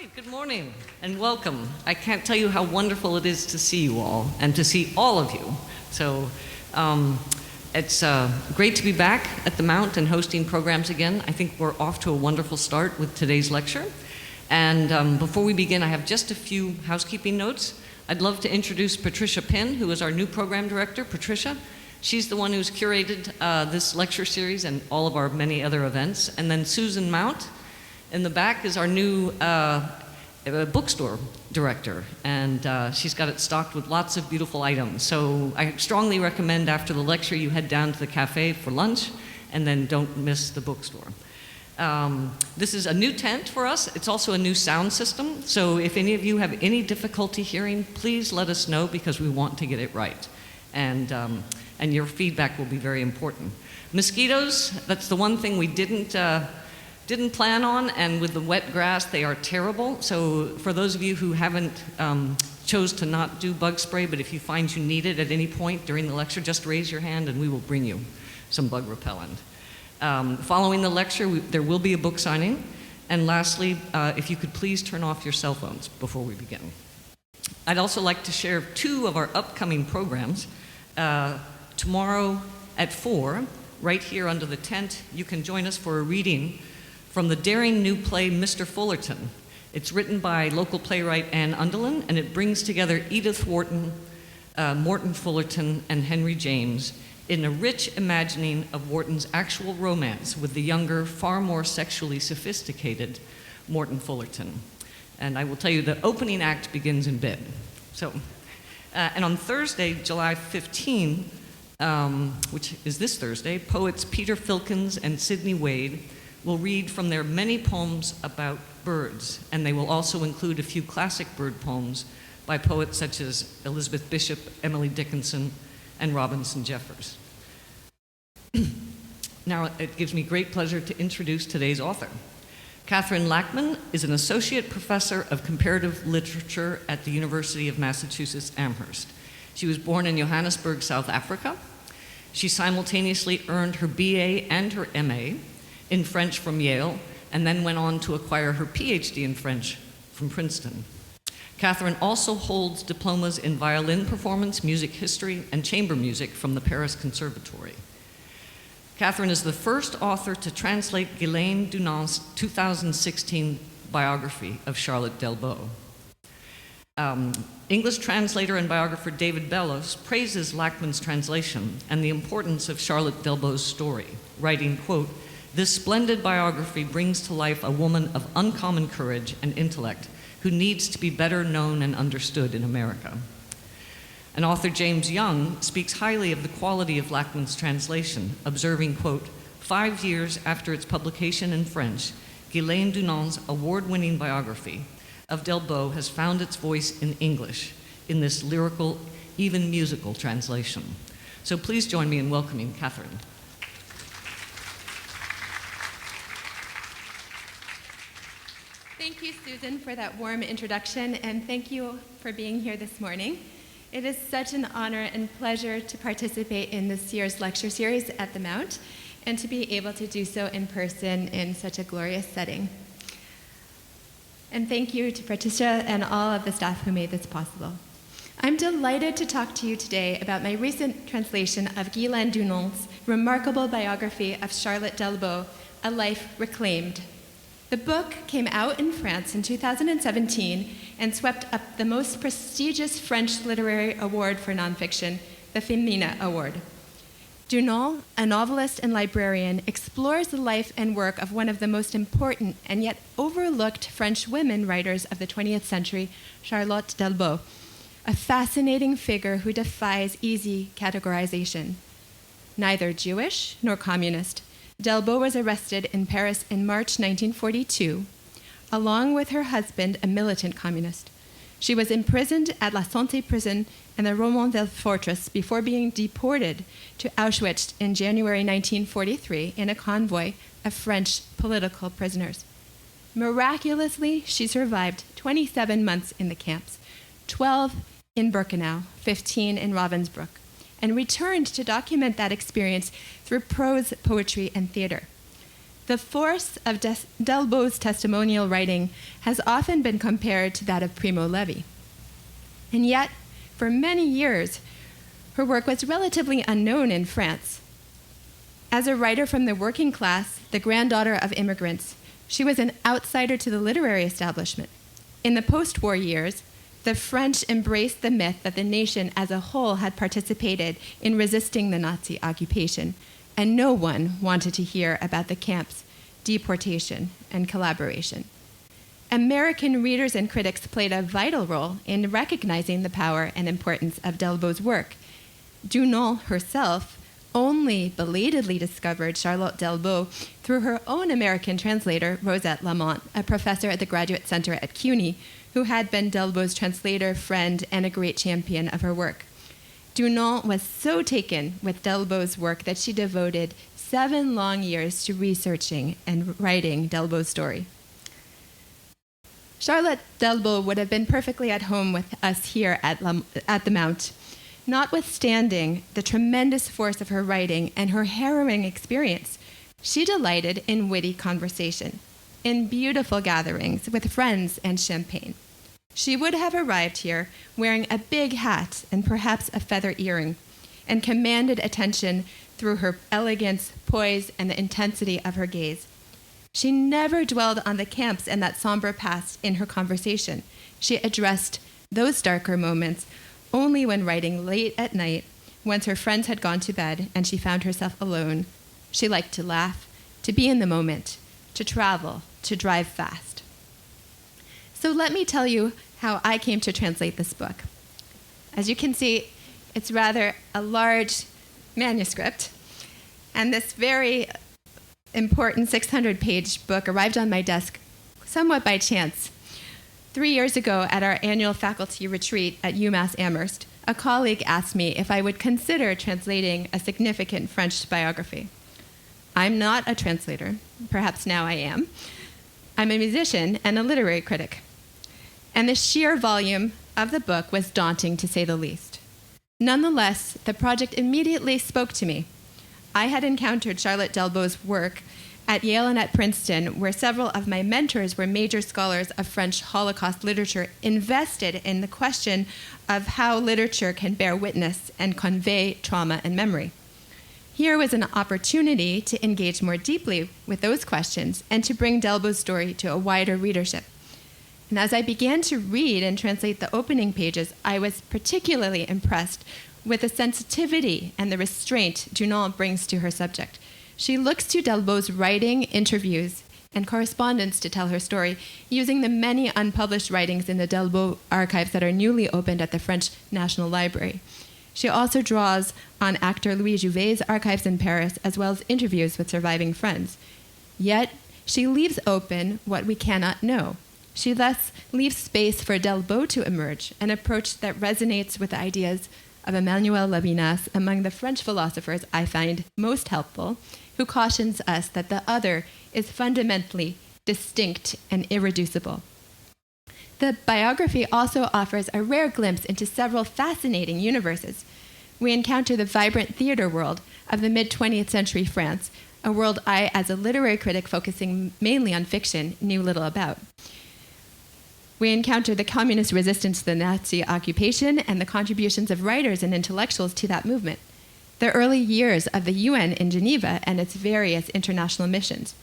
right, good morning and welcome. I can't tell you how wonderful it is to see you all and to see all of you. So it's great to be back at the Mount and hosting programs again. I think we're off to a wonderful start with today's lecture. And before we begin, I have just a few housekeeping notes. I'd love to introduce Patricia Pinn, who is our new program director. Patricia, she's the one who's curated this lecture series and all of our many other events. And then Susan Mount in the back is our new bookstore director, and she's got it stocked with lots of beautiful items. So I strongly recommend after the lecture you head down to the cafe for lunch, and then don't miss the bookstore. This is a new tent for us. It's also a new sound system, so if any of you have any difficulty hearing, please let us know because we want to get it right. And your feedback will be very important. Mosquitoes, that's the one thing we didn't plan on, and with the wet grass, they are terrible. So for those of you who haven't chose to not do bug spray, but if you find you need it at any point during the lecture, just raise your hand and we will bring you some bug repellent. Following the lecture, there will be a book signing. And lastly, if you could please turn off your cell phones before we begin. I'd also like to share two of our upcoming programs. Tomorrow at 4, right here under the tent, you can join us for a reading from the daring new play, Mr. Fullerton. It's written by local playwright Anne Underland, and it brings together Edith Wharton, Morton Fullerton, and Henry James in a rich imagining of Wharton's actual romance with the younger, far more sexually sophisticated Morton Fullerton. And I will tell you the opening act begins in bed. So, and on Thursday, July 15, which is this Thursday, poets Peter Filkins and Sidney Wade will read from their many poems about birds, and they will also include a few classic bird poems by poets such as Elizabeth Bishop, Emily Dickinson, and Robinson Jeffers. Now, it gives me great pleasure to introduce today's author. Kathryn Lachman is an associate professor of comparative literature at the University of Massachusetts Amherst. She was born in Johannesburg, South Africa. She simultaneously earned her BA and her MA in French from Yale, and then went on to acquire her PhD in French from Princeton. Kathryn also holds diplomas in violin performance, music history, and chamber music from the Paris Conservatory. Kathryn is the first author to translate Ghislaine Dunant's 2016 biography of Charlotte Delbo. English translator and biographer David Bellows praises Lachman's translation and the importance of Charlotte Delbo's story, writing, quote, "This splendid biography brings to life a woman of uncommon courage and intellect who needs to be better known and understood in America." And author James Young speaks highly of the quality of Lachman's translation, observing, quote, 5 years after its publication in French, Ghislaine Dunant's award-winning biography of Delbo has found its voice in English in this lyrical, even musical translation. So please join me in welcoming Kathryn. Thank you, Susan, for that warm introduction, and thank you for being here this morning. It is such an honor and pleasure to participate in this year's lecture series at the Mount, and to be able to do so in person in such a glorious setting. And thank you to Patricia and all of the staff who made this possible. I'm delighted to talk to you today about my recent translation of Ghislaine Dunant's remarkable biography of Charlotte Delbo, A Life Reclaimed. The book came out in France in 2017 and swept up the most prestigious French literary award for nonfiction, the Femina Award. Dunant, a novelist and librarian, explores the life and work of one of the most important and yet overlooked French women writers of the 20th century, Charlotte Delbo, a fascinating figure who defies easy categorization. Neither Jewish nor communist, Delbo was arrested in Paris in March 1942, along with her husband, a militant communist. She was imprisoned at La Santé prison and the Romanville fortress before being deported to Auschwitz in January 1943 in a convoy of French political prisoners. Miraculously, she survived 27 months in the camps, 12 in Birkenau, 15 in Ravensbrück, and returned to document that experience through prose, poetry, and theater. The force of Delbo's testimonial writing has often been compared to that of Primo Levi. And yet, for many years, her work was relatively unknown in France. As a writer from the working class, the granddaughter of immigrants, she was an outsider to the literary establishment. In the post-war years, the French embraced the myth that the nation as a whole had participated in resisting the Nazi occupation, and no one wanted to hear about the camps, deportation, and collaboration. American readers and critics played a vital role in recognizing the power and importance of Delbo's work. Dunant herself only belatedly discovered Charlotte Delbo through her own American translator, Rosette Lamont, a professor at the Graduate Center at CUNY, who had been Delbo's translator, friend, and a great champion of her work. Dunant was so taken with Delbo's work that she devoted 7 long years to researching and writing Delbo's story. Charlotte Delbo would have been perfectly at home with us here at the Mount. Notwithstanding the tremendous force of her writing and her harrowing experience, she delighted in witty conversation, in beautiful gatherings with friends and champagne. She would have arrived here wearing a big hat and perhaps a feather earring, and commanded attention through her elegance, poise, and the intensity of her gaze. She never dwelled on the camps and that somber past in her conversation. She addressed those darker moments only when writing late at night, once her friends had gone to bed and she found herself alone. She liked to laugh, to be in the moment, to travel, to drive fast. So let me tell you how I came to translate this book. As you can see, it's rather a large manuscript, and this very important 600-page book arrived on my desk somewhat by chance. 3 years ago, at our annual faculty retreat at UMass Amherst, a colleague asked me if I would consider translating a significant French biography. I'm not a translator. Perhaps now I am. I'm a musician and a literary critic. And the sheer volume of the book was daunting, to say the least. Nonetheless, the project immediately spoke to me. I had encountered Charlotte Delbo's work at Yale and at Princeton, where several of my mentors were major scholars of French Holocaust literature invested in the question of how literature can bear witness and convey trauma and memory. Here was an opportunity to engage more deeply with those questions and to bring Delbo's story to a wider readership. And as I began to read and translate the opening pages, I was particularly impressed with the sensitivity and the restraint Dunant brings to her subject. She looks to Delbo's writing, interviews, and correspondence to tell her story, using the many unpublished writings in the Delbo archives that are newly opened at the French National Library. She also draws on actor Louis Jouvet's archives in Paris, as well as interviews with surviving friends. Yet, she leaves open what we cannot know. She thus leaves space for Delbo to emerge, an approach that resonates with the ideas of Emmanuel Levinas, among the French philosophers I find most helpful, who cautions us that the other is fundamentally distinct and irreducible. The biography also offers a rare glimpse into several fascinating universes. We encounter the vibrant theater world of the mid-20th century France, a world I, as a literary critic focusing mainly on fiction, knew little about. We encounter the communist resistance to the Nazi occupation and the contributions of writers and intellectuals to that movement, the early years of the UN in Geneva and its various international missions.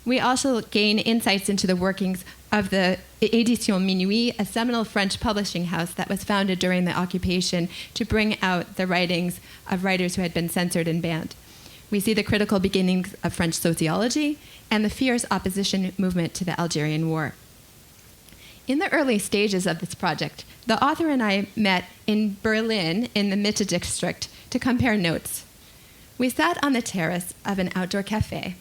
We also gain insights into the workings of the Édition Minuit, a seminal French publishing house that was founded during the occupation to bring out the writings of writers who had been censored and banned. We see the critical beginnings of French sociology and the fierce opposition movement to the Algerian War. In the early stages of this project, the author and I met in Berlin in the Mitte district to compare notes. We sat on the terrace of an outdoor cafe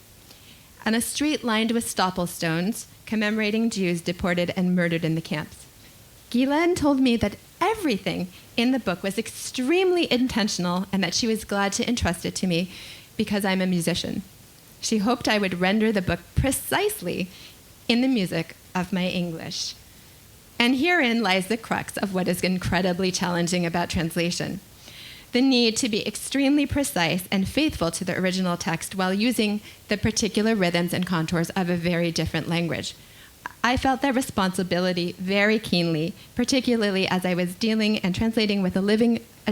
on a street lined with stoppelstones commemorating Jews deported and murdered in the camps. Ghislaine told me that everything in the book was extremely intentional and that she was glad to entrust it to me because I'm a musician. She hoped I would render the book precisely in the music of my English. And herein lies the crux of what is incredibly challenging about translation. the need to be extremely precise and faithful to the original text while using the particular rhythms and contours of a very different language. I felt that responsibility very keenly, particularly as I was dealing and translating with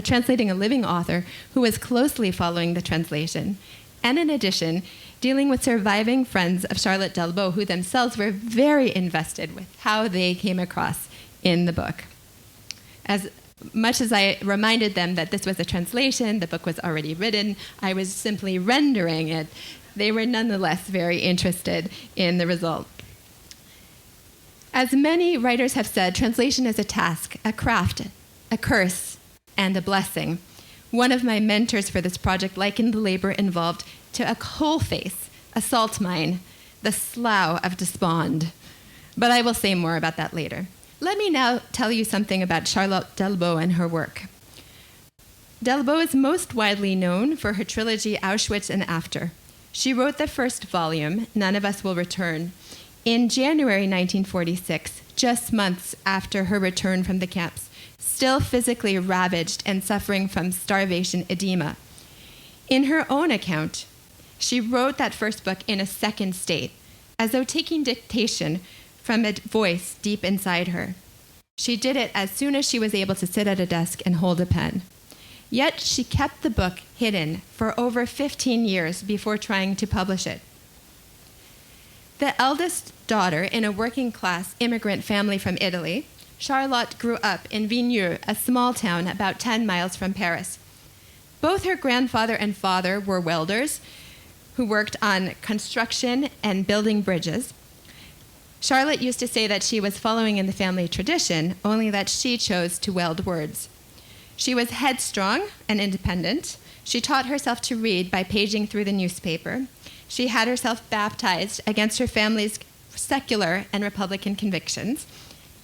translating a living author who was closely following the translation, and in addition, dealing with surviving friends of Charlotte Delbo who themselves were very invested with how they came across in the book. As much as I reminded them that this was a translation, the book was already written, I was simply rendering it, they were nonetheless very interested in the result. As many writers have said, translation is a task, a craft, a curse, and a blessing. One of my mentors for this project likened the labor involved to a coalface, a salt mine, the slough of despond. But I will say more about that later. Let me now tell you something about Charlotte Delbo and her work. Delbo is most widely known for her trilogy Auschwitz and After. She wrote the first volume, None of Us Will Return, in January 1946, just months after her return from the camps, still physically ravaged and suffering from starvation edema. In her own account, she wrote that first book in a second state, as though taking dictation from a voice deep inside her. She did it as soon as she was able to sit at a desk and hold a pen. Yet she kept the book hidden for over 15 years before trying to publish it. The eldest daughter in a working-class immigrant family from Italy, Charlotte grew up in Vigneux, a small town about 10 miles from Paris. Both her grandfather and father were welders who worked on construction and building bridges. Charlotte used to say that she was following in the family tradition, only that she chose to weld words. She was headstrong and independent. She taught herself to read by paging through the newspaper. She had herself baptized against her family's secular and Republican convictions.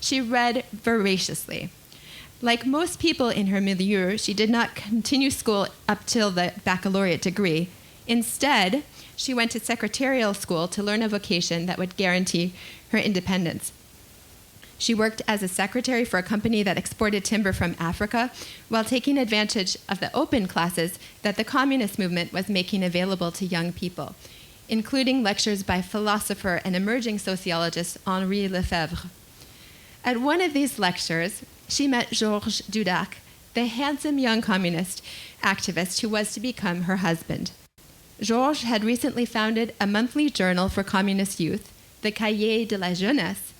She read voraciously. Like most people in her milieu, she did not continue school up till the baccalaureate degree. Instead, she went to secretarial school to learn a vocation that would guarantee her independence. She worked as a secretary for a company that exported timber from Africa while taking advantage of the open classes that the communist movement was making available to young people, including lectures by philosopher and emerging sociologist Henri Lefebvre. At one of these lectures, she met Georges Dudac, the handsome young communist activist who was to become her husband. Georges had recently founded a monthly journal for communist youth, the Cahiers de la Jeunesse,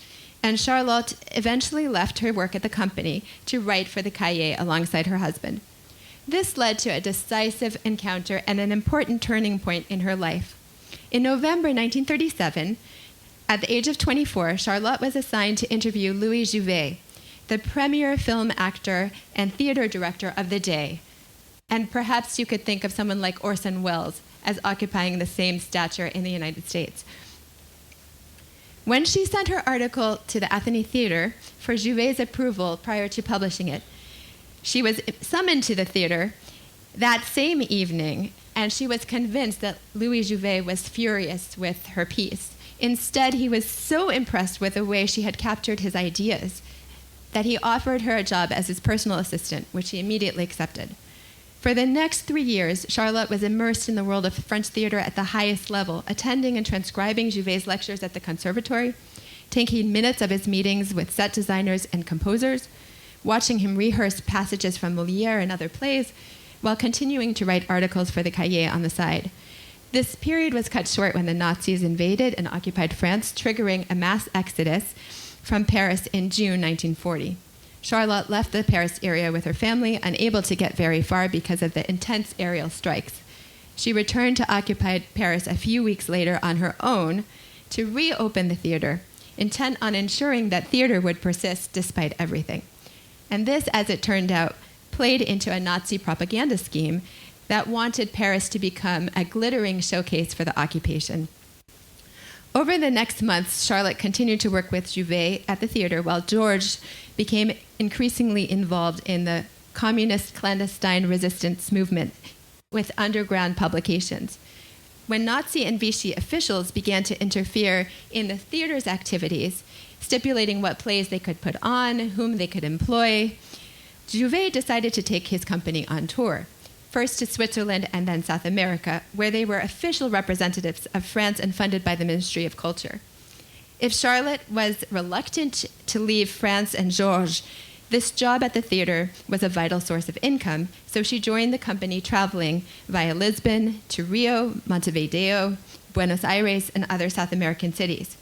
and Charlotte eventually left her work at the company to write for the Cahiers alongside her husband. This led to a decisive encounter and an important turning point in her life. In November 1937, at the age of 24, Charlotte was assigned to interview Louis Jouvet, the premier film actor and theater director of the day. And perhaps you could think of someone like Orson Welles as occupying the same stature in the United States. When she sent her article to the Athénée Theater for Jouvet's approval prior to publishing it, she was summoned to the theater that same evening, and she was convinced that Louis Jouvet was furious with her piece. Instead, he was so impressed with the way she had captured his ideas that he offered her a job as his personal assistant, which she immediately accepted. For the next 3 years, Charlotte was immersed in the world of French theater at the highest level, attending and transcribing Jouvet's lectures at the Conservatory, taking minutes of his meetings with set designers and composers, watching him rehearse passages from Molière and other plays, while continuing to write articles for the Cahiers on the side. This period was cut short when the Nazis invaded and occupied France, triggering a mass exodus from Paris in June 1940. Charlotte left the Paris area with her family, unable to get very far because of the intense aerial strikes. She returned to occupied Paris a few weeks later on her own to reopen the theater, intent on ensuring that theater would persist despite everything. And this, as it turned out, played into a Nazi propaganda scheme that wanted Paris to become a glittering showcase for the occupation. Over the next months, Charlotte continued to work with Jouvet at the theater while Georges became increasingly involved in the communist clandestine resistance movement with underground publications. When Nazi and Vichy officials began to interfere in the theater's activities, stipulating what plays they could put on, whom they could employ, Jouvet decided to take his company on tour, first to Switzerland and then South America, where they were official representatives of France and funded by the Ministry of Culture. If Charlotte was reluctant to leave France and Georges, this job at the theater was a vital source of income, so she joined the company traveling via Lisbon to Rio, Montevideo, Buenos Aires, and other South American cities.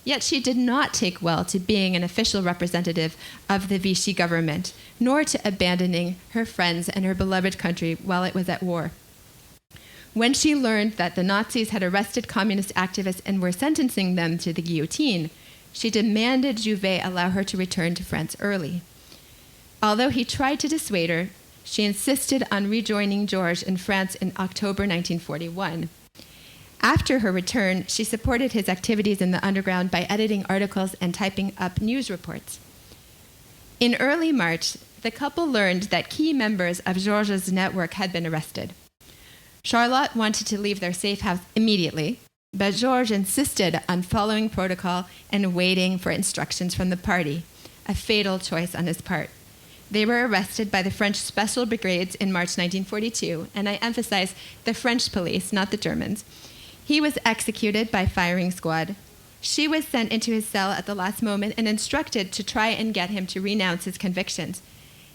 Yet she did not take well to being an official representative of the Vichy government, nor to abandoning her friends and her beloved country while it was at war. When she learned that the Nazis had arrested communist activists and were sentencing them to the guillotine, she demanded Jouvet allow her to return to France early. Although he tried to dissuade her, she insisted on rejoining Georges in France in October 1941. After her return, she supported his activities in the underground by editing articles and typing up news reports. In early March, the couple learned that key members of Georges' network had been arrested. Charlotte wanted to leave their safe house immediately, but Georges insisted on following protocol and waiting for instructions from the party, a fatal choice on his part. They were arrested by the French Special Brigades in March 1942, and I emphasize the French police, not the Germans. He was executed by firing squad. She was sent into his cell at the last moment and instructed to try and get him to renounce his convictions.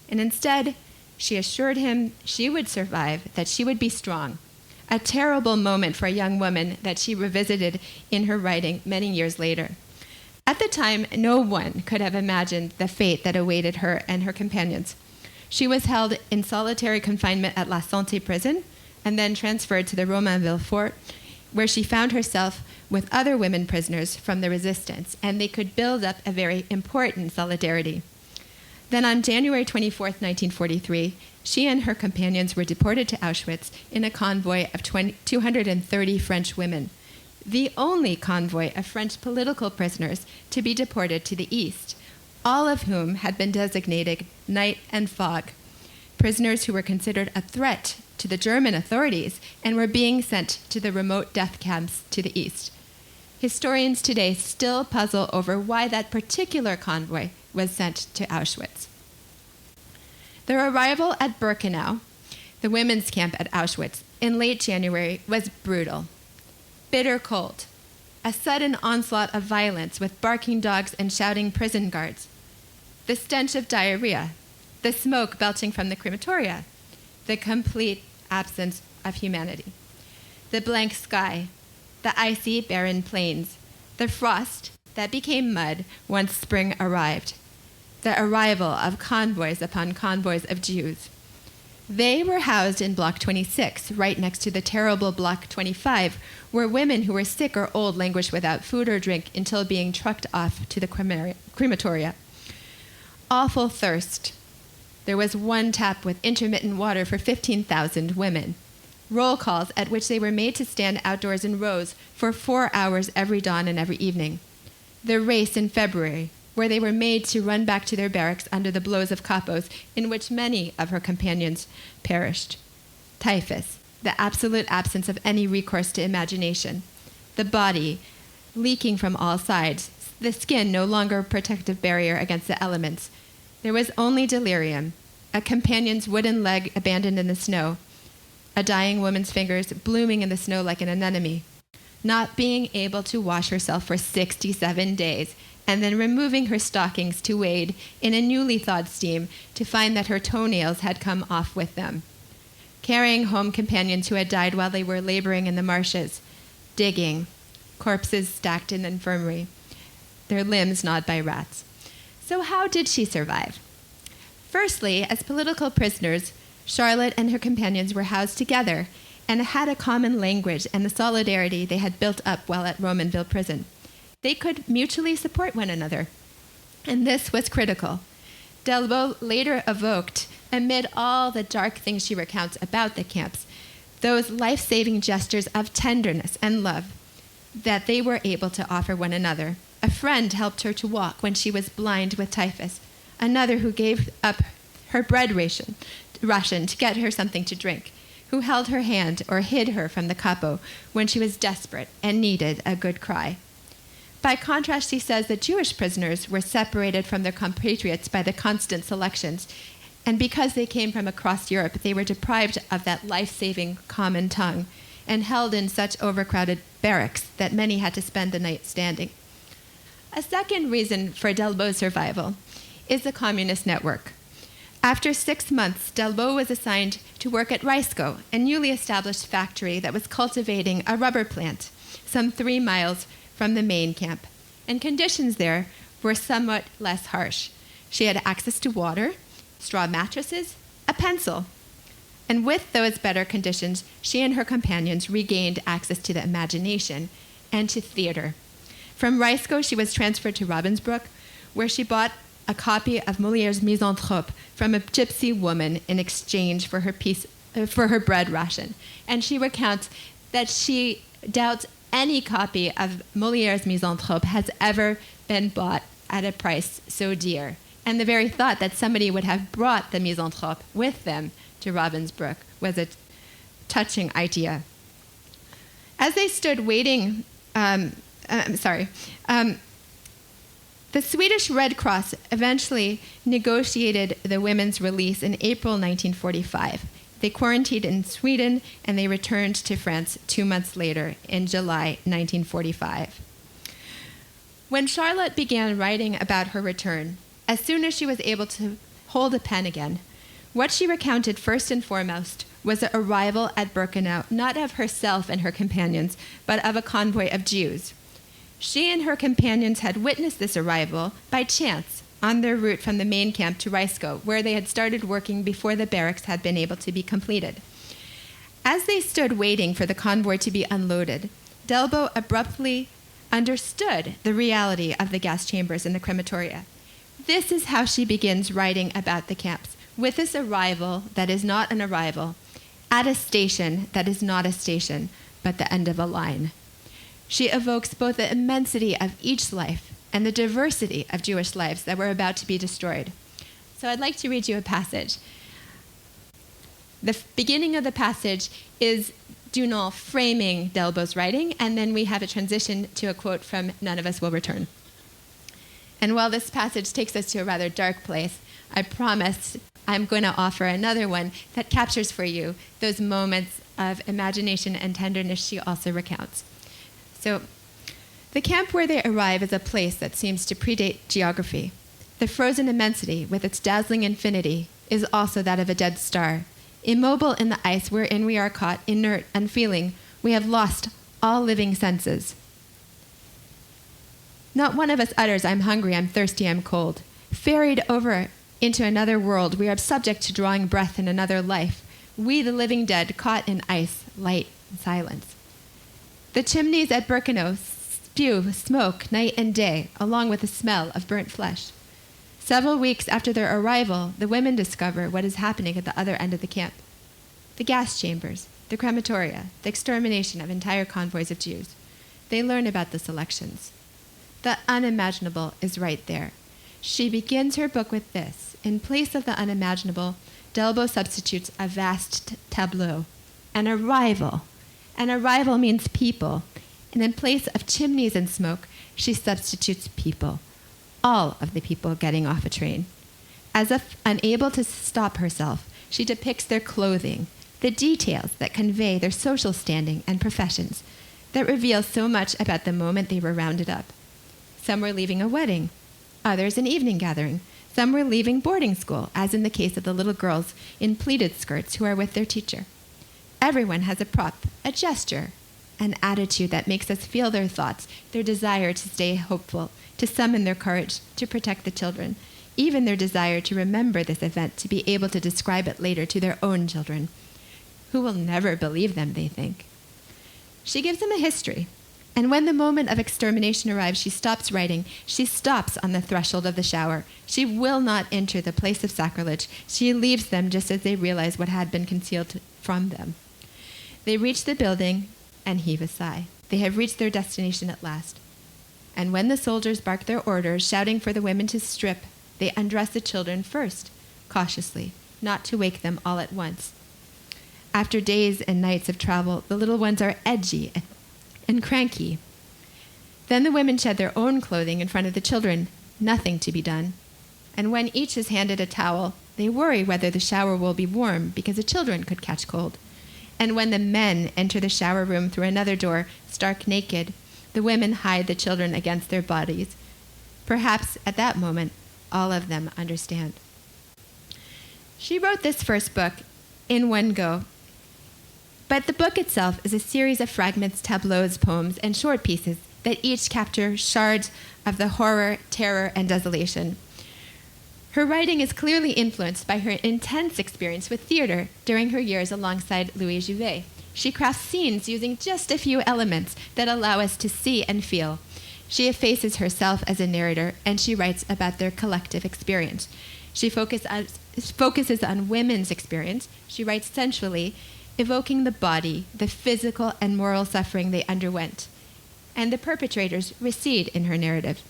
And instead, she assured him she would survive, that she would be strong. A terrible moment for a young woman that she revisited in her writing many years later. At the time, no one could have imagined the fate that awaited her and her companions. She was held in solitary confinement at La Santé prison and then transferred to the Romainville fort, where she found herself with other women prisoners from the resistance, and they could build up a very important solidarity. Then on January 24, 1943, she and her companions were deported to Auschwitz in a convoy of 230 French women, the only convoy of French political prisoners to be deported to the East, all of whom had been designated night and fog, prisoners who were considered a threat to the German authorities and were being sent to the remote death camps to the East. Historians today still puzzle over why that particular convoy was sent to Auschwitz. Their arrival at Birkenau, the women's camp at Auschwitz, in late January was brutal. Bitter cold, a sudden onslaught of violence with barking dogs and shouting prison guards, the stench of diarrhea, the smoke belching from the crematoria, the complete absence of humanity, the blank sky, the icy, barren plains, the frost that became mud once spring arrived, the arrival of convoys upon convoys of Jews. They were housed in Block 26, right next to the terrible Block 25, where women who were sick or old languished without food or drink until being trucked off to the crematoria. Awful thirst. There was one tap with intermittent water for 15,000 women. Roll calls at which they were made to stand outdoors in rows for 4 hours every dawn and every evening. The race in February, where they were made to run back to their barracks under the blows of capos, in which many of her companions perished. Typhus, the absolute absence of any recourse to imagination. The body, leaking from all sides, the skin no longer a protective barrier against the elements. There was only delirium, a companion's wooden leg abandoned in the snow, a dying woman's fingers blooming in the snow like an anemone, not being able to wash herself for 67 days, and then removing her stockings to wade in a newly thawed steam to find that her toenails had come off with them. Carrying home companions who had died while they were laboring in the marshes, digging, corpses stacked in the infirmary, their limbs gnawed by rats. So how did she survive? Firstly, as political prisoners, Charlotte and her companions were housed together and had a common language and the solidarity they had built up while at Romainville prison. They could mutually support one another, and this was critical. Delbo later evoked, amid all the dark things she recounts about the camps, those life-saving gestures of tenderness and love that they were able to offer one another. A friend helped her to walk when she was blind with typhus, another who gave up her bread ration to get her something to drink, who held her hand or hid her from the capo when she was desperate and needed a good cry. By contrast, he says that Jewish prisoners were separated from their compatriots by the constant selections And because they came from across Europe, they were deprived of that life-saving common tongue and held in such overcrowded barracks that many had to spend the night standing. A second reason for Delbo's survival is the communist network. After 6 months, Delbo was assigned to work at Rysco, a newly established factory that was cultivating a rubber plant some 3 miles from the main camp, and conditions there were somewhat less harsh. She had access to water, straw mattresses, a pencil. And with those better conditions, she and her companions regained access to the imagination and to theater. From Rysco, she was transferred to Ravensbrück, where she bought a copy of Molière's Misanthrope from a gypsy woman in exchange for her bread ration. And she recounts that she doubts any copy of Molière's Misanthrope has ever been bought at a price so dear. And the very thought that somebody would have brought the Misanthrope with them to Ravensbrück was a touching idea. As they stood waiting, the Swedish Red Cross eventually negotiated the women's release in April 1945. They quarantined in Sweden, and they returned to France 2 months later in July 1945. When Charlotte began writing about her return, as soon as she was able to hold a pen again, what she recounted first and foremost was the arrival at Birkenau, not of herself and her companions, but of a convoy of Jews. She and her companions had witnessed this arrival by chance on their route from the main camp to Rysco, where they had started working before the barracks had been able to be completed. As they stood waiting for the convoy to be unloaded, Delbo abruptly understood the reality of the gas chambers and the crematoria. This is how she begins writing about the camps, with this arrival that is not an arrival, at a station that is not a station, but the end of a line. She evokes both the immensity of each life and the diversity of Jewish lives that were about to be destroyed. So I'd like to read you a passage. The beginning of the passage is Dunant framing Delbo's writing, and then we have a transition to a quote from None of Us Will Return. And while this passage takes us to a rather dark place, I promise I'm going to offer another one that captures for you those moments of imagination and tenderness she also recounts. So, the camp where they arrive is a place that seems to predate geography. The frozen immensity, with its dazzling infinity, is also that of a dead star. Immobile in the ice wherein we are caught, inert, unfeeling, we have lost all living senses. Not one of us utters, I'm hungry, I'm thirsty, I'm cold. Ferried over into another world, we are subject to drawing breath in another life. We, the living dead, caught in ice, light, and silence. The chimneys at Birkenau spew smoke night and day, along with the smell of burnt flesh. Several weeks after their arrival, the women discover what is happening at the other end of the camp. The gas chambers, the crematoria, the extermination of entire convoys of Jews. They learn about the selections. The unimaginable is right there. She begins her book with this. In place of the unimaginable, Delbo substitutes a vast tableau, an arrival. An arrival means people. And in place of chimneys and smoke, she substitutes people. All of the people getting off a train. As if unable to stop herself, she depicts their clothing, the details that convey their social standing and professions, that reveal so much about the moment they were rounded up. Some were leaving a wedding, others an evening gathering. Some were leaving boarding school, as in the case of the little girls in pleated skirts who are with their teacher. Everyone has a prop, a gesture, an attitude that makes us feel their thoughts, their desire to stay hopeful, to summon their courage, to protect the children, even their desire to remember this event, to be able to describe it later to their own children, who will never believe them, they think. She gives them a history, and when the moment of extermination arrives, she stops writing. She stops on the threshold of the shower. She will not enter the place of sacrilege. She leaves them just as they realize what had been concealed from them. They reach the building and heave a sigh. They have reached their destination at last. And when the soldiers bark their orders, shouting for the women to strip, they undress the children first, cautiously, not to wake them all at once. After days and nights of travel, the little ones are edgy and cranky. Then the women shed their own clothing in front of the children, nothing to be done. And when each is handed a towel, they worry whether the shower will be warm because the children could catch cold. And when the men enter the shower room through another door, stark naked, the women hide the children against their bodies. Perhaps at that moment, all of them understand. She wrote this first book in one go, but the book itself is a series of fragments, tableaus, poems, and short pieces that each capture shards of the horror, terror, and desolation. Her writing is clearly influenced by her intense experience with theater during her years alongside Louis Jouvet. She crafts scenes using just a few elements that allow us to see and feel. She effaces herself as a narrator, and she writes about their collective experience. She focuses on women's experience. She writes sensually, evoking the body, the physical and moral suffering they underwent. And the perpetrators recede in her narrative.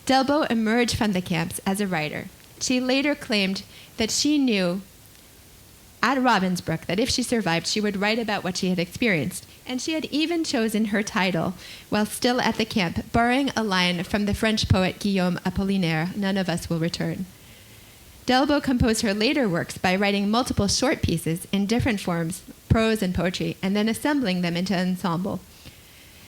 Delbo emerged from the camps as a writer. She later claimed that she knew at Ravensbrück that if she survived, she would write about what she had experienced. And she had even chosen her title while still at the camp, borrowing a line from the French poet Guillaume Apollinaire, "None of us will return." Delbo composed her later works by writing multiple short pieces in different forms, prose and poetry, and then assembling them into an ensemble.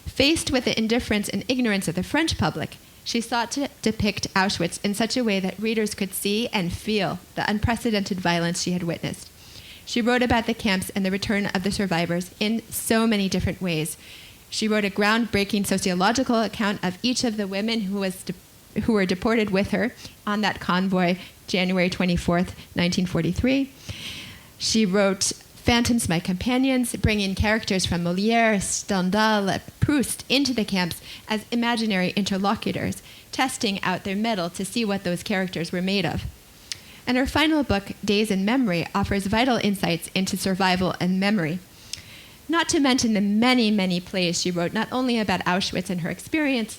Faced with the indifference and ignorance of the French public, she sought to depict Auschwitz in such a way that readers could see and feel the unprecedented violence she had witnessed. She wrote about the camps and the return of the survivors in so many different ways. She wrote a groundbreaking sociological account of each of the women who were deported with her on that convoy, January 24th, 1943. She wrote Phantoms, My Companions, bringing characters from Molière, Stendhal, Proust into the camps as imaginary interlocutors, testing out their mettle to see what those characters were made of. And her final book, Days in Memory, offers vital insights into survival and memory. Not to mention the many, many plays she wrote, not only about Auschwitz and her experience,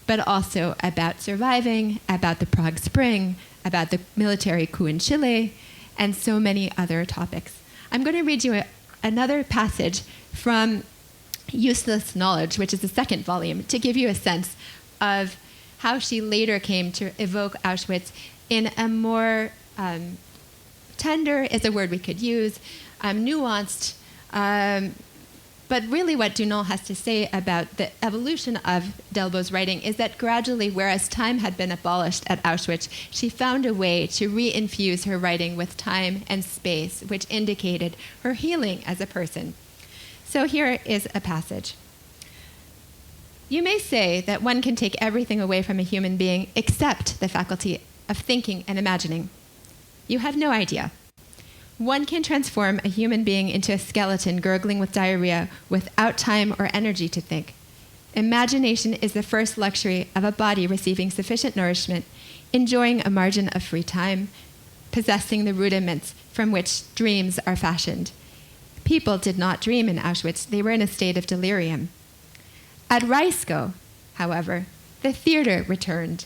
but also about surviving, about the Prague Spring, about the military coup in Chile, and so many other topics. I'm going to read you another passage from Useless Knowledge, which is the second volume, to give you a sense of how she later came to evoke Auschwitz in a more tender is a word we could use, nuanced, but really what Dunant has to say about the evolution of Delbo's writing is that gradually, whereas time had been abolished at Auschwitz, she found a way to re-infuse her writing with time and space, which indicated her healing as a person. So here is a passage. You may say that one can take everything away from a human being except the faculty of thinking and imagining. You have no idea. One can transform a human being into a skeleton gurgling with diarrhea without time or energy to think. Imagination is the first luxury of a body receiving sufficient nourishment, enjoying a margin of free time, possessing the rudiments from which dreams are fashioned. People did not dream in Auschwitz. They were in a state of delirium. At Rajsko, however, the theater returned.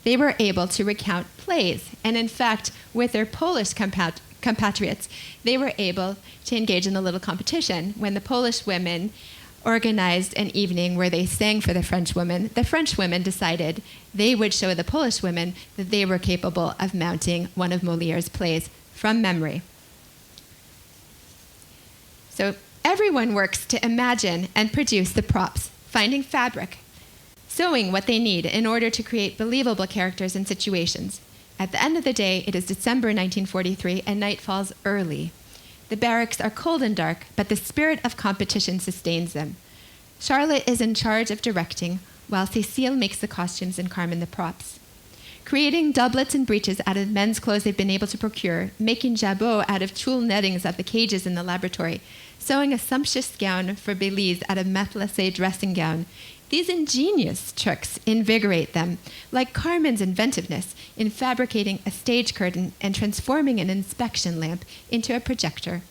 They were able to recount plays, and in fact, with their Polish compatriots, they were able to engage in a little competition. When the Polish women organized an evening where they sang for the French women decided they would show the Polish women that they were capable of mounting one of Molière's plays from memory. So everyone works to imagine and produce the props, finding fabric, sewing what they need in order to create believable characters and situations. At the end of the day, it is December 1943, and night falls early. The barracks are cold and dark, but the spirit of competition sustains them. Charlotte is in charge of directing, while Cécile makes the costumes and Carmen the props. Creating doublets and breeches out of men's clothes they've been able to procure, making jabots out of tulle nettings of the cages in the laboratory, sewing a sumptuous gown for Bélise out of matelassé dressing gown. These ingenious tricks invigorate them, like Carmen's inventiveness in fabricating a stage curtain and transforming an inspection lamp into a projector.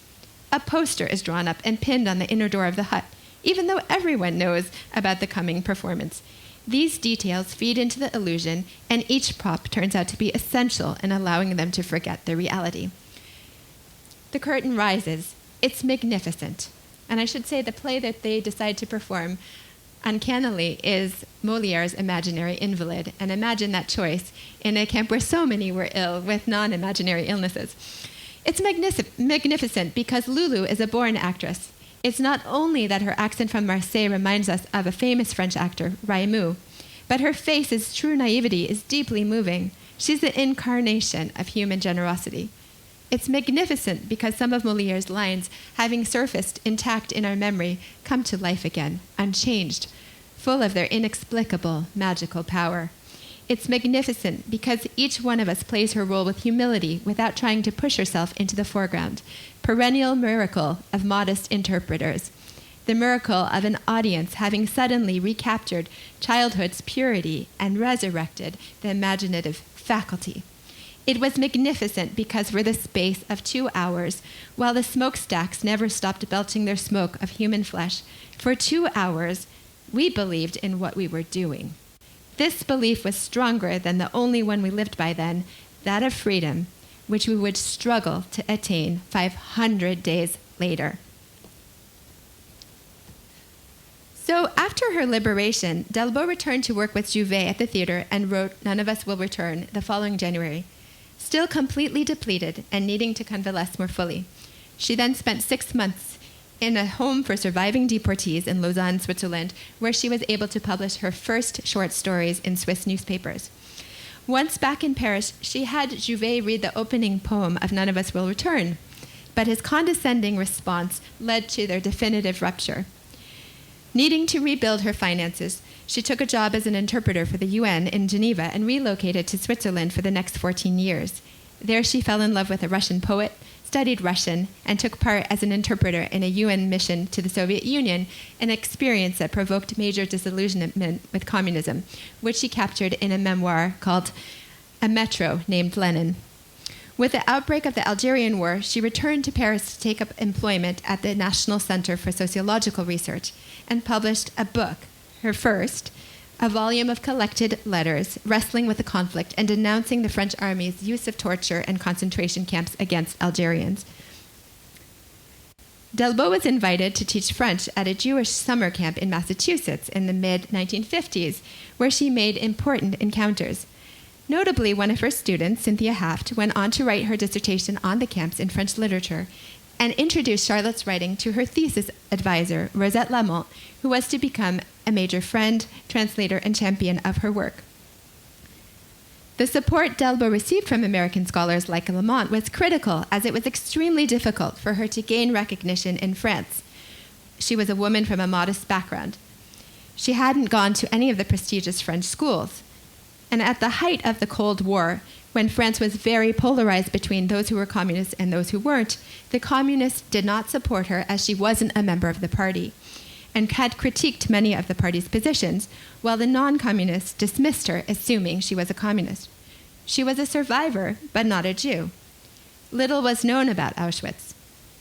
A poster is drawn up and pinned on the inner door of the hut, even though everyone knows about the coming performance. These details feed into the illusion, and each prop turns out to be essential in allowing them to forget their reality. The curtain rises. It's magnificent. And I should say the play that they decide to perform, uncannily, is Molière's imaginary invalid, and imagine that choice in a camp where so many were ill with non-imaginary illnesses. It's magnificent because Lulu is a born actress. It's not only that her accent from Marseille reminds us of a famous French actor, Raimou, but her face's true naivety is deeply moving. She's the incarnation of human generosity. It's magnificent because some of Molière's lines, having surfaced intact in our memory, come to life again, unchanged, full of their inexplicable, magical power. It's magnificent because each one of us plays her role with humility without trying to push herself into the foreground. Perennial miracle of modest interpreters. The miracle of an audience having suddenly recaptured childhood's purity and resurrected the imaginative faculty. It was magnificent because for the space of 2 hours, while the smokestacks never stopped belching their smoke of human flesh, for 2 hours, we believed in what we were doing. This belief was stronger than the only one we lived by then, that of freedom, which we would struggle to attain 500 days later. So after her liberation, Delbo returned to work with Jouvet at the theater and wrote None of Us Will Return the following January, still completely depleted and needing to convalesce more fully. She then spent 6 months in a home for surviving deportees in Lausanne, Switzerland, where she was able to publish her first short stories in Swiss newspapers. Once back in Paris, she had Jouvet read the opening poem of None of Us Will Return, but his condescending response led to their definitive rupture. Needing to rebuild her finances, she took a job as an interpreter for the UN in Geneva and relocated to Switzerland for the next 14 years. There she fell in love with a Russian poet, studied Russian, and took part as an interpreter in a UN mission to the Soviet Union, an experience that provoked major disillusionment with communism, which she captured in a memoir called A Metro Named Lenin. With the outbreak of the Algerian War, she returned to Paris to take up employment at the National Center for Sociological Research and published a book, her first, a volume of collected letters wrestling with the conflict and denouncing the French army's use of torture and concentration camps against Algerians. Delbo was invited to teach French at a Jewish summer camp in Massachusetts in the mid-1950s, where she made important encounters. Notably, one of her students, Cynthia Haft, went on to write her dissertation on the camps in French literature and introduced Charlotte's writing to her thesis advisor, Rosette Lamont, who was to become a major friend, translator, and champion of her work. The support Delbo received from American scholars like Lamont was critical, as it was extremely difficult for her to gain recognition in France. She was a woman from a modest background. She hadn't gone to any of the prestigious French schools. And at the height of the Cold War, when France was very polarized between those who were communists and those who weren't, the communists did not support her as she wasn't a member of the party, and had critiqued many of the party's positions, while the non-communists dismissed her, assuming she was a communist. She was a survivor, but not a Jew. Little was known about Auschwitz.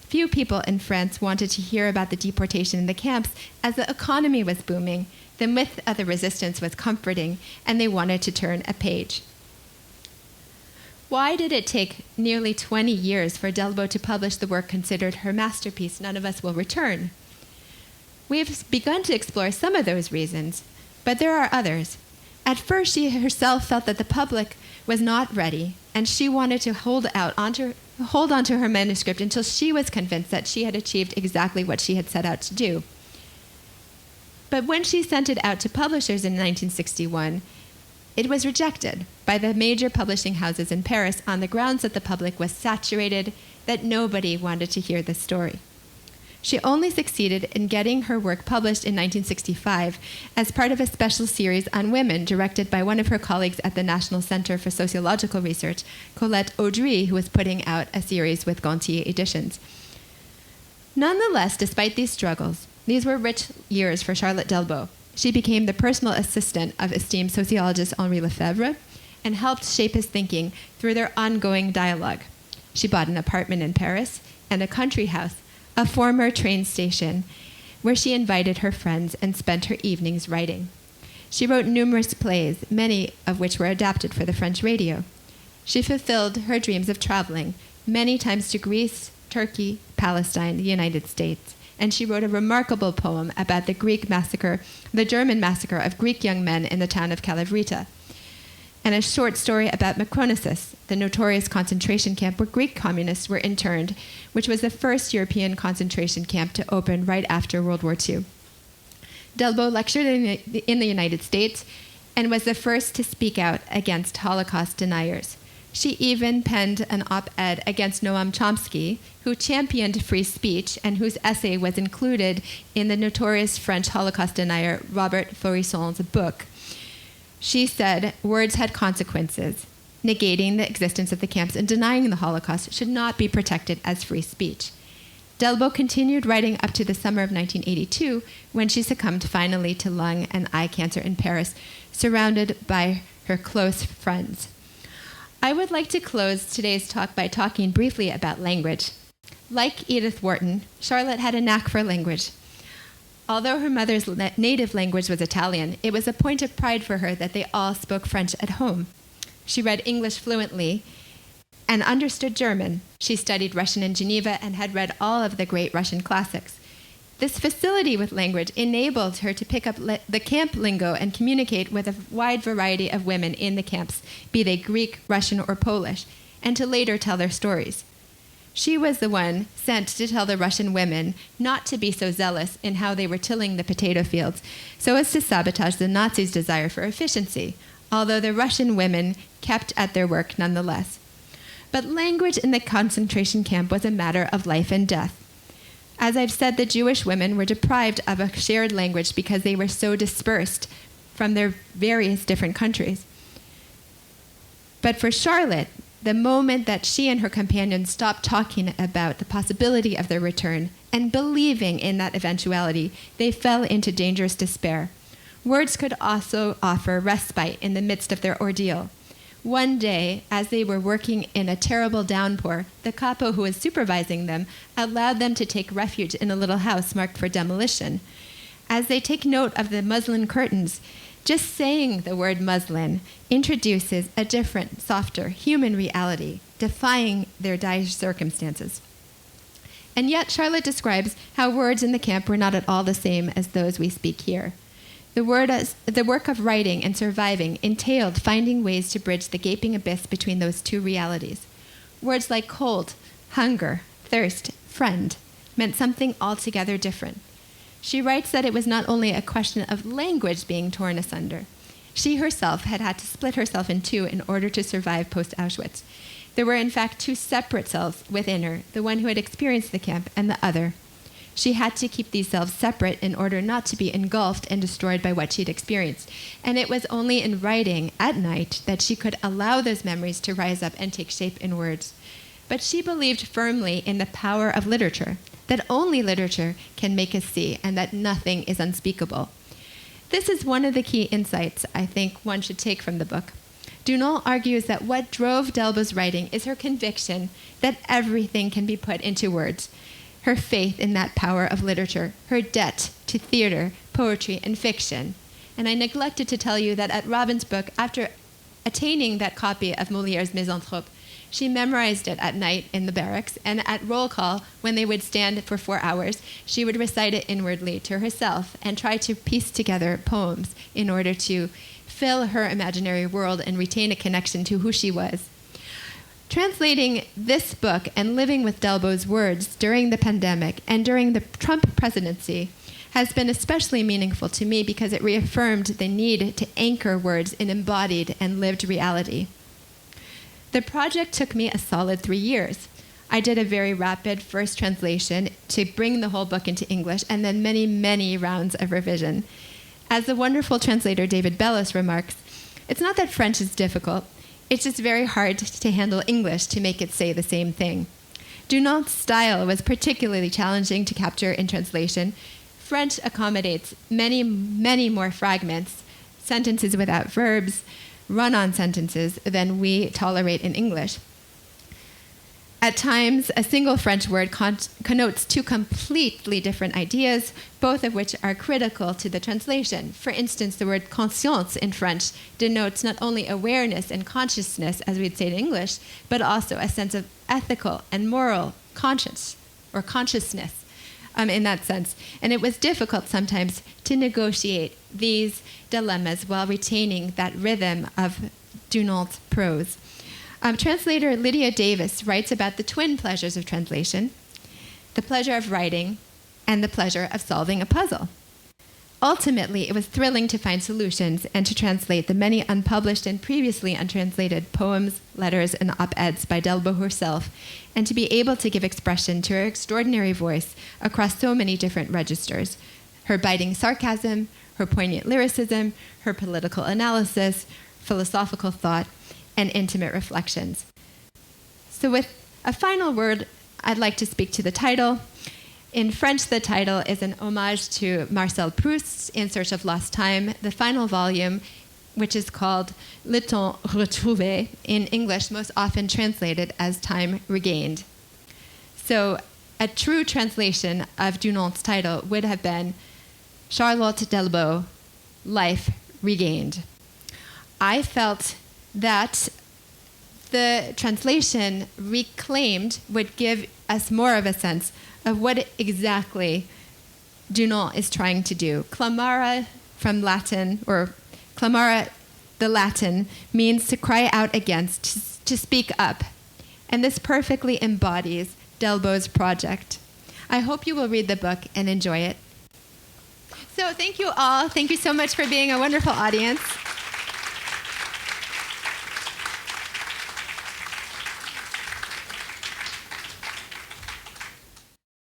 Few people in France wanted to hear about the deportation in the camps, as the economy was booming, the myth of the resistance was comforting, and they wanted to turn a page. Why did it take nearly 20 years for Delbo to publish the work considered her masterpiece, None of Us Will Return? We've begun to explore some of those reasons, but there are others. At first, she herself felt that the public was not ready, and she wanted to hold on to her manuscript until she was convinced that she had achieved exactly what she had set out to do. But when she sent it out to publishers in 1961, it was rejected by the major publishing houses in Paris on the grounds that the public was saturated, that nobody wanted to hear the story. She only succeeded in getting her work published in 1965 as part of a special series on women directed by one of her colleagues at the National Center for Sociological Research, Colette Audry, who was putting out a series with Gontier Editions. Nonetheless, despite these struggles, these were rich years for Charlotte Delbo. She became the personal assistant of esteemed sociologist Henri Lefebvre and helped shape his thinking through their ongoing dialogue. She bought an apartment in Paris and a country house, a former train station, where she invited her friends and spent her evenings writing. She wrote numerous plays, many of which were adapted for the French radio. She fulfilled her dreams of traveling, many times to Greece, Turkey, Palestine, the United States, and she wrote a remarkable poem about the German massacre of Greek young men in the town of Kalavrita, and a short story about Mykonossus, the notorious concentration camp where Greek communists were interned, which was the first European concentration camp to open right after World War II. Delbo lectured in the United States and was the first to speak out against Holocaust deniers. She even penned an op-ed against Noam Chomsky, who championed free speech and whose essay was included in the notorious French Holocaust denier Robert Florisson's book. She said words had consequences. Negating the existence of the camps and denying the Holocaust should not be protected as free speech. Delbo continued writing up to the summer of 1982, when she succumbed finally to lung and eye cancer in Paris, surrounded by her close friends. I would like to close today's talk by talking briefly about language. Like Edith Wharton, Charlotte had a knack for language. Although her mother's native language was Italian, it was a point of pride for her that they all spoke French at home. She read English fluently and understood German. She studied Russian in Geneva and had read all of the great Russian classics. This facility with language enabled her to pick up the camp lingo and communicate with a wide variety of women in the camps, be they Greek, Russian, or Polish, and to later tell their stories. She was the one sent to tell the Russian women not to be so zealous in how they were tilling the potato fields, so as to sabotage the Nazis' desire for efficiency, although the Russian women kept at their work nonetheless. But language in the concentration camp was a matter of life and death. As I've said, the Jewish women were deprived of a shared language because they were so dispersed from their various different countries. But for Charlotte, the moment that she and her companions stopped talking about the possibility of their return and believing in that eventuality, they fell into dangerous despair. Words could also offer respite in the midst of their ordeal. One day, as they were working in a terrible downpour, the capo who was supervising them allowed them to take refuge in a little house marked for demolition. As they take note of the muslin curtains, just saying the word muslin introduces a different, softer, human reality, defying their dire circumstances. And yet, Charlotte describes how words in the camp were not at all the same as those we speak here. The work of writing and surviving entailed finding ways to bridge the gaping abyss between those two realities. Words like cold, hunger, thirst, friend meant something altogether different. She writes that it was not only a question of language being torn asunder. She herself had had to split herself in two in order to survive post-Auschwitz. There were in fact two separate selves within her, the one who had experienced the camp and the other. She had to keep these selves separate in order not to be engulfed and destroyed by what she'd experienced. And it was only in writing at night that she could allow those memories to rise up and take shape in words. But she believed firmly in the power of literature, that only literature can make us see, and that nothing is unspeakable. This is one of the key insights I think one should take from the book. Dunant argues that what drove Delbo's writing is her conviction that everything can be put into words, her faith in that power of literature, her debt to theater, poetry, and fiction. And I neglected to tell you that at Robin's book, after attaining that copy of Molière's Misanthrope, she memorized it at night in the barracks, and at roll call, when they would stand for 4 hours, she would recite it inwardly to herself and try to piece together poems in order to fill her imaginary world and retain a connection to who she was. Translating this book and living with Delbo's words during the pandemic and during the Trump presidency has been especially meaningful to me because it reaffirmed the need to anchor words in embodied and lived reality. The project took me a solid 3 years. I did a very rapid first translation to bring the whole book into English, and then many, many rounds of revision. As the wonderful translator David Bellis remarks, it's not that French is difficult, it's just very hard to handle English to make it say the same thing. Dunant's style was particularly challenging to capture in translation. French accommodates many, many more fragments, sentences without verbs, run-on sentences than we tolerate in English. At times, a single French word connotes two completely different ideas, both of which are critical to the translation. For instance, the word conscience in French denotes not only awareness and consciousness, as we'd say in English, but also a sense of ethical and moral conscience or consciousness. in that sense. And it was difficult sometimes to negotiate these dilemmas while retaining that rhythm of Dunant's prose. Translator Lydia Davis writes about the twin pleasures of translation, the pleasure of writing and the pleasure of solving a puzzle. Ultimately, it was thrilling to find solutions and to translate the many unpublished and previously untranslated poems, letters, and op-eds by Delbo herself, and to be able to give expression to her extraordinary voice across so many different registers. Her biting sarcasm, her poignant lyricism, her political analysis, philosophical thought, and intimate reflections. So with a final word, I'd like to speak to the title. In French, the title is an homage to Marcel Proust's In Search of Lost Time, the final volume, which is called Le Temps Retrouvé, in English most often translated as Time Regained. So a true translation of Dunant's title would have been Charlotte Delbo, Life Regained. I felt that the translation reclaimed would give us more of a sense of what exactly Dunant is trying to do. Clamare from Latin, or clamare, the Latin, means to cry out against, to speak up. And this perfectly embodies Delbo's project. I hope you will read the book and enjoy it. So thank you all. Thank you so much for being a wonderful audience.